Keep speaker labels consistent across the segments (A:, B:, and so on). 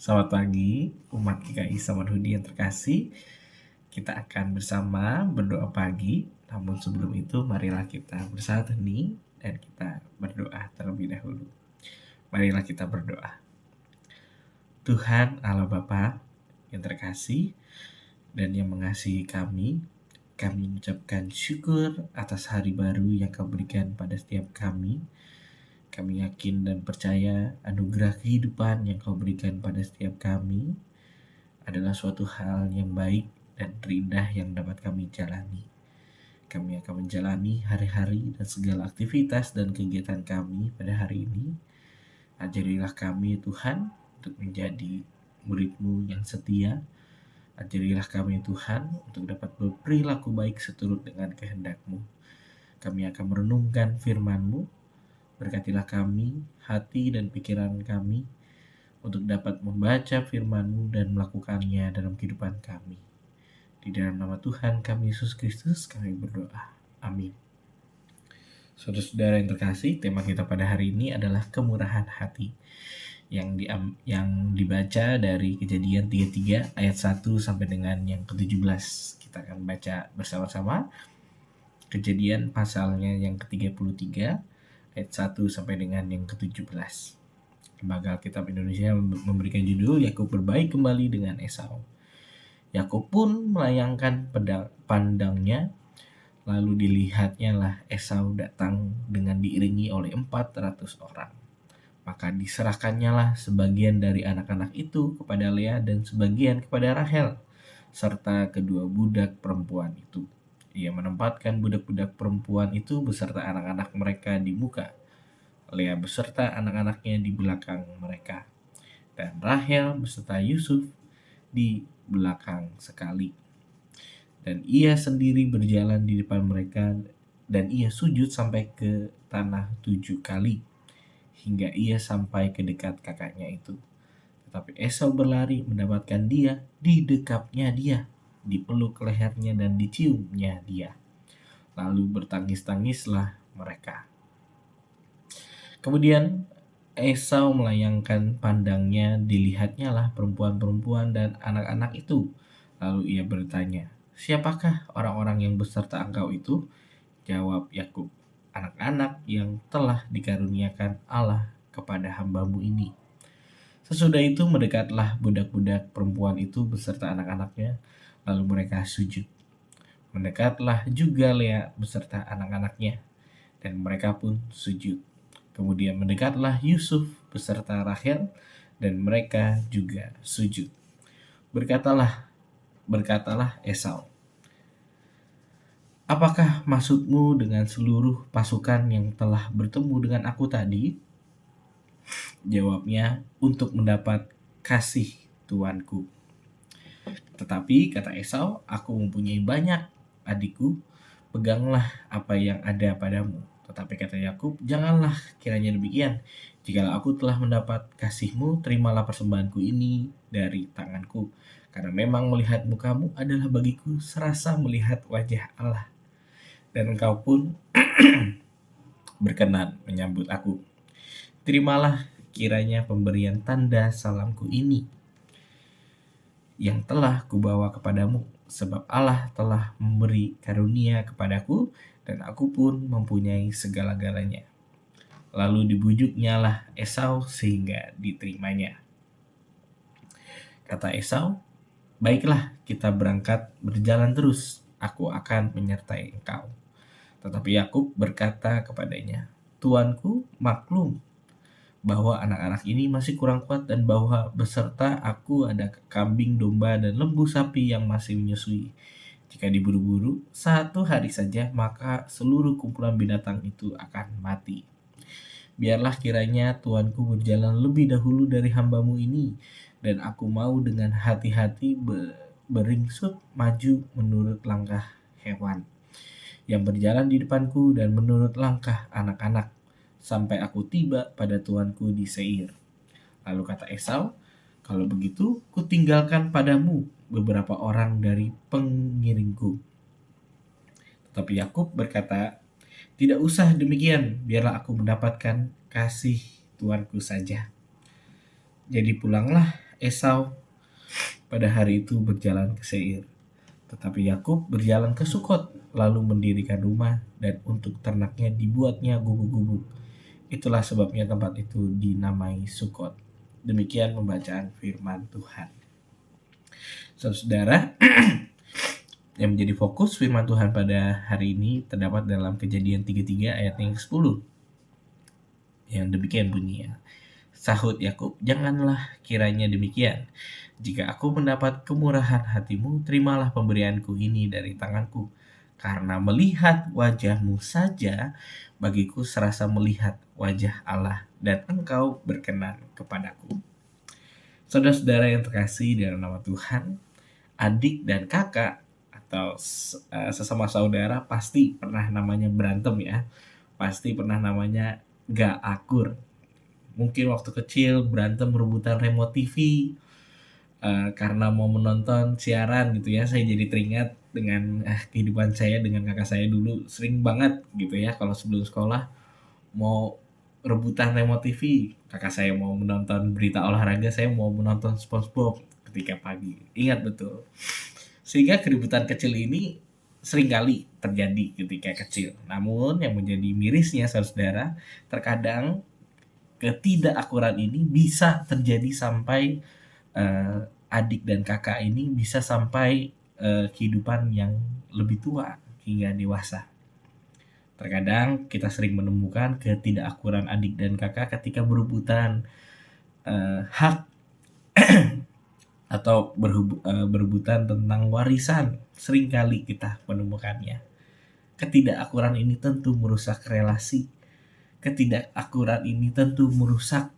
A: Selamat pagi, umat GKI Samanhudi yang terkasih. Kita akan bersama berdoa pagi. Namun sebelum itu, marilah kita bersatu hening dan kita berdoa terlebih dahulu. Marilah kita berdoa. Tuhan Allah Bapa yang terkasih dan yang mengasihi kami mengucapkan syukur atas hari baru yang Kau berikan pada setiap kami. Kami yakin dan percaya anugerah kehidupan yang Kau berikan pada setiap kami adalah suatu hal yang baik dan terindah yang dapat kami jalani. Kami akan menjalani hari-hari dan segala aktivitas dan kegiatan kami pada hari ini. Ajarilah kami Tuhan untuk menjadi murid-Mu yang setia. Ajarilah kami Tuhan untuk dapat berperilaku baik seturut dengan kehendak-Mu. Kami akan merenungkan firman-Mu. Berkatilah kami, hati dan pikiran kami, untuk dapat membaca firman-Mu dan melakukannya dalam kehidupan kami. Di dalam nama Tuhan kami Yesus Kristus kami berdoa. Amin. Saudara-saudara yang terkasih, tema kita pada hari ini adalah kemurahan hati yang dibaca dari Kejadian 33 ayat 1 sampai dengan yang ke-17. Kita akan baca bersama-sama Kejadian pasalnya yang ke-33 ayat 1 sampai dengan yang ke-17. Lembaga Alkitab Indonesia memberikan judul Yakub berbaik kembali dengan Esau. Yakub pun melayangkan pandangnya, lalu dilihatnya lah Esau datang dengan diiringi oleh 400 orang. Maka diserahkannya lah sebagian dari anak-anak itu kepada Lea dan sebagian kepada Rahel, serta kedua budak perempuan itu. Ia menempatkan budak-budak perempuan itu beserta anak-anak mereka di muka, Lea beserta anak-anaknya di belakang mereka, dan Rahel beserta Yusuf di belakang sekali. Dan ia sendiri berjalan di depan mereka, dan ia sujud sampai ke tanah 7 kali, hingga ia sampai ke dekat kakaknya itu. Tetapi Esau berlari mendapatkan dia, didekapnya dia, dipeluk lehernya dan diciumnya dia. Lalu bertangis-tangislah mereka. Kemudian Esau melayangkan pandangnya, dilihatnya lah perempuan-perempuan dan anak-anak itu. Lalu ia bertanya, "Siapakah orang-orang yang beserta engkau itu?" Jawab Yakub, "Anak-anak yang telah dikaruniakan Allah kepada hamba-Mu ini." Sesudah itu mendekatlah budak-budak perempuan itu beserta anak-anaknya, lalu mereka sujud. Mendekatlah juga Lea beserta anak-anaknya, dan mereka pun sujud. Kemudian mendekatlah Yusuf beserta Rahel, dan mereka juga sujud. Berkatalah Esau, "Apakah maksudmu dengan seluruh pasukan yang telah bertemu dengan aku tadi?" Jawabnya, "Untuk mendapat kasih tuanku." Tetapi kata Esau, "Aku mempunyai banyak adikku, peganglah apa yang ada padamu." Tetapi kata Yakub, "Janganlah kiranya demikian. Jikalau aku telah mendapat kasihmu, terimalah persembahanku ini dari tanganku. Karena memang melihat mukamu adalah bagiku serasa melihat wajah Allah. Dan engkau pun berkenan menyambut aku. Terimalah kiranya pemberian tanda salamku ini yang telah kubawa kepadamu, sebab Allah telah memberi karunia kepadaku, dan aku pun mempunyai segala-galanya." Lalu dibujuknya lah Esau sehingga diterimanya. Kata Esau, "Baiklah, kita berangkat berjalan terus, aku akan menyertai engkau." Tetapi Yakub berkata kepadanya, "Tuanku, maklum bahwa anak-anak ini masih kurang kuat, dan bahwa beserta aku ada kambing, domba, dan lembu sapi yang masih menyusui. Jika diburu-buru 1 hari saja, maka seluruh kumpulan binatang itu akan mati. Biarlah kiranya tuanku berjalan lebih dahulu dari hamba-Mu ini, dan aku mau dengan hati-hati beringsut maju menurut langkah hewan yang berjalan di depanku dan menurut langkah anak-anak, sampai aku tiba pada tuanku di Seir." Lalu kata Esau, "Kalau begitu, kutinggalkan padamu beberapa orang dari pengiringku." Tetapi Yakub berkata, "Tidak usah demikian, biarlah aku mendapatkan kasih tuanku saja." Jadi pulanglah Esau pada hari itu berjalan ke Seir, tetapi Yakub berjalan ke Sukot, lalu mendirikan rumah, dan untuk ternaknya dibuatnya gubuk-gubuk. Itulah sebabnya tempat itu dinamai Sukot. Demikian pembacaan firman Tuhan. Saudara, yang menjadi fokus firman Tuhan pada hari ini terdapat dalam Kejadian 33 ayat yang ke-10. Yang demikian bunyinya. Sahut Yakub, janganlah kiranya demikian. Jika aku mendapat kemurahan hatimu, terimalah pemberianku ini dari tanganku. Karena melihat wajahmu saja, bagiku serasa melihat wajah Allah, dan engkau berkenan kepadaku. Saudara-saudara yang terkasih dalam nama Tuhan, adik dan kakak atau sesama saudara pasti pernah namanya berantem ya. Pasti pernah namanya gak akur. Mungkin waktu kecil berantem rebutan remote TV karena mau menonton siaran gitu ya. Saya jadi teringat dengan kehidupan saya dengan kakak saya dulu, sering banget gitu ya kalau sebelum sekolah mau rebutan remote TV. Kakak saya mau menonton berita olahraga, saya mau menonton SpongeBob ketika pagi. Ingat betul. Sehingga keributan kecil ini seringkali terjadi ketika kecil. Namun yang menjadi mirisnya saudara, terkadang ketidakakuran ini bisa terjadi sampai adik dan kakak ini bisa sampai kehidupan yang lebih tua hingga dewasa. Terkadang kita sering menemukan ketidakakuran adik dan kakak ketika berebutan hak atau berebutan tentang warisan. Seringkali kita menemukannya. Ketidakakuran ini tentu merusak relasi. Ketidakakuran ini tentu merusak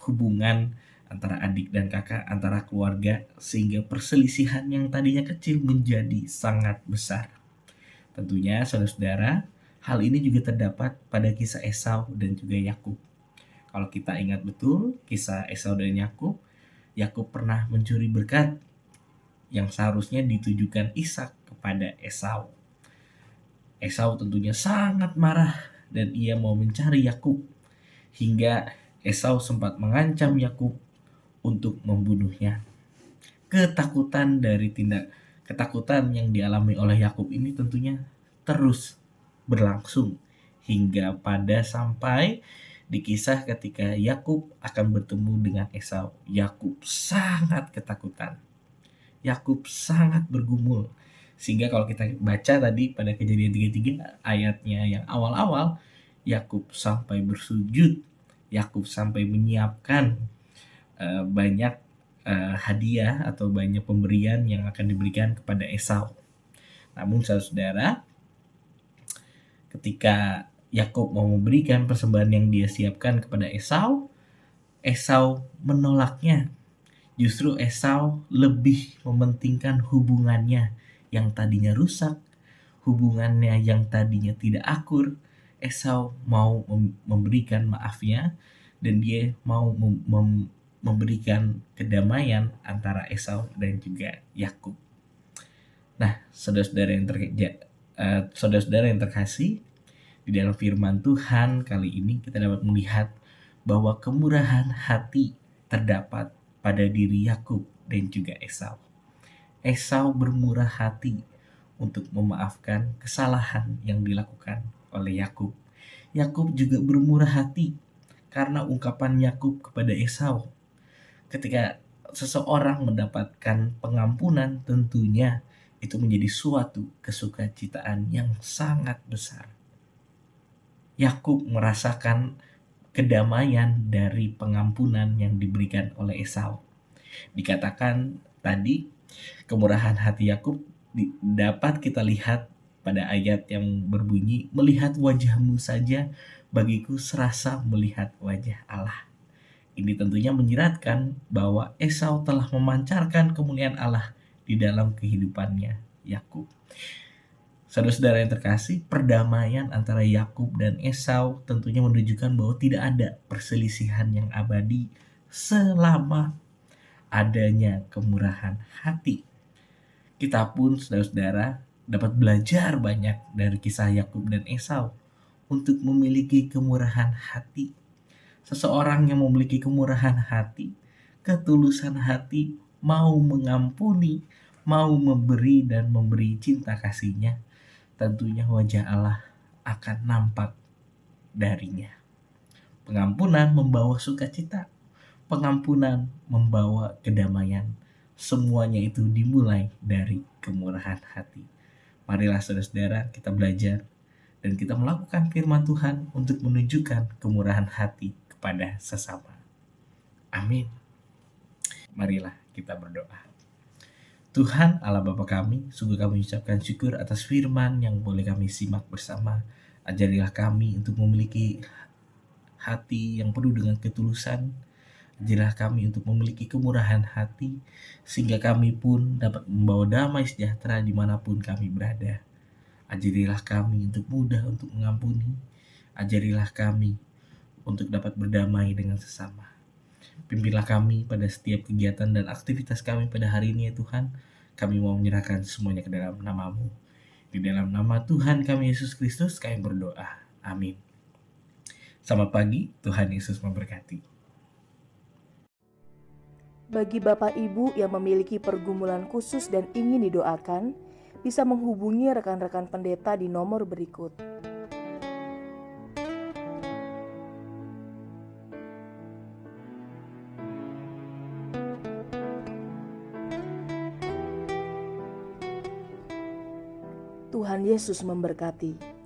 A: hubungan antara adik dan kakak, antara keluarga, sehingga perselisihan yang tadinya kecil menjadi sangat besar. Tentunya saudara-saudara, hal ini juga terdapat pada kisah Esau dan juga Yakub. Kalau kita ingat betul kisah Esau dan Yakub, Yakub pernah mencuri berkat yang seharusnya ditujukan Ishak kepada Esau. Esau tentunya sangat marah dan ia mau mencari Yakub, hingga Esau sempat mengancam Yakub untuk membunuhnya. Ketakutan yang dialami oleh Yakub ini tentunya terus berlangsung hingga pada sampai di kisah ketika Yakub akan bertemu dengan Esau. Yakub sangat ketakutan. Yakub sangat bergumul. Sehingga kalau kita baca tadi pada Kejadian 33 ayatnya yang awal-awal, Yakub sampai bersujud. Yakub sampai menyiapkan banyak hadiah atau banyak pemberian yang akan diberikan kepada Esau. Namun saudara, ketika Yakub mau memberikan persembahan yang dia siapkan kepada Esau, Esau menolaknya. Justru Esau lebih mementingkan hubungannya yang tadinya rusak, hubungannya yang tadinya tidak akur. Esau mau memberikan maafnya dan dia mau memberikan kedamaian antara Esau dan juga Yakub. Nah, saudara-saudara yang terkasih, di dalam firman Tuhan kali ini kita dapat melihat bahwa kemurahan hati terdapat pada diri Yakub dan juga Esau. Esau bermurah hati untuk memaafkan kesalahan yang dilakukan oleh Yakub. Yakub juga bermurah hati karena ungkapan Yakub kepada Esau. Ketika seseorang mendapatkan pengampunan, tentunya itu menjadi suatu kesukacitaan yang sangat besar. Yakub merasakan kedamaian dari pengampunan yang diberikan oleh Esau. Dikatakan tadi, kemurahan hati Yakub dapat kita lihat pada ayat yang berbunyi, melihat wajahmu saja, bagiku serasa melihat wajah Allah. Ini tentunya menyiratkan bahwa Esau telah memancarkan kemuliaan Allah di dalam kehidupannya Yakub. Saudara-saudara yang terkasih, perdamaian antara Yakub dan Esau tentunya menunjukkan bahwa tidak ada perselisihan yang abadi selama adanya kemurahan hati. Kita pun saudara-saudara dapat belajar banyak dari kisah Yakub dan Esau untuk memiliki kemurahan hati. Seseorang yang memiliki kemurahan hati ketulusan hati, mau mengampuni, mau memberi dan memberi cinta kasih-Nya, tentunya wajah Allah akan nampak darinya. Pengampunan membawa sukacita, pengampunan membawa kedamaian. Semuanya itu dimulai dari kemurahan hati. Marilah saudara-saudara kita belajar dan kita melakukan firman Tuhan untuk menunjukkan kemurahan hati kepada sesama. Amin. Marilah kita berdoa. Tuhan Allah Bapa kami, sungguh kami ucapkan syukur atas firman yang boleh kami simak bersama. Ajarilah kami untuk memiliki hati yang penuh dengan ketulusan. Ajarilah kami untuk memiliki kemurahan hati, sehingga kami pun dapat membawa damai sejahtera dimanapun kami berada. Ajarilah kami untuk mudah untuk mengampuni. Ajarilah kami untuk dapat berdamai dengan sesama. Pimpinlah kami pada setiap kegiatan dan aktivitas kami pada hari ini ya Tuhan. Kami mau menyerahkan semuanya ke dalam nama-Mu. Di dalam nama Tuhan kami Yesus Kristus kami berdoa. Amin. Selamat pagi, Tuhan Yesus memberkati.
B: Bagi Bapak Ibu yang memiliki pergumulan khusus dan ingin didoakan, bisa menghubungi rekan-rekan pendeta di nomor berikut. Tuhan Yesus memberkati.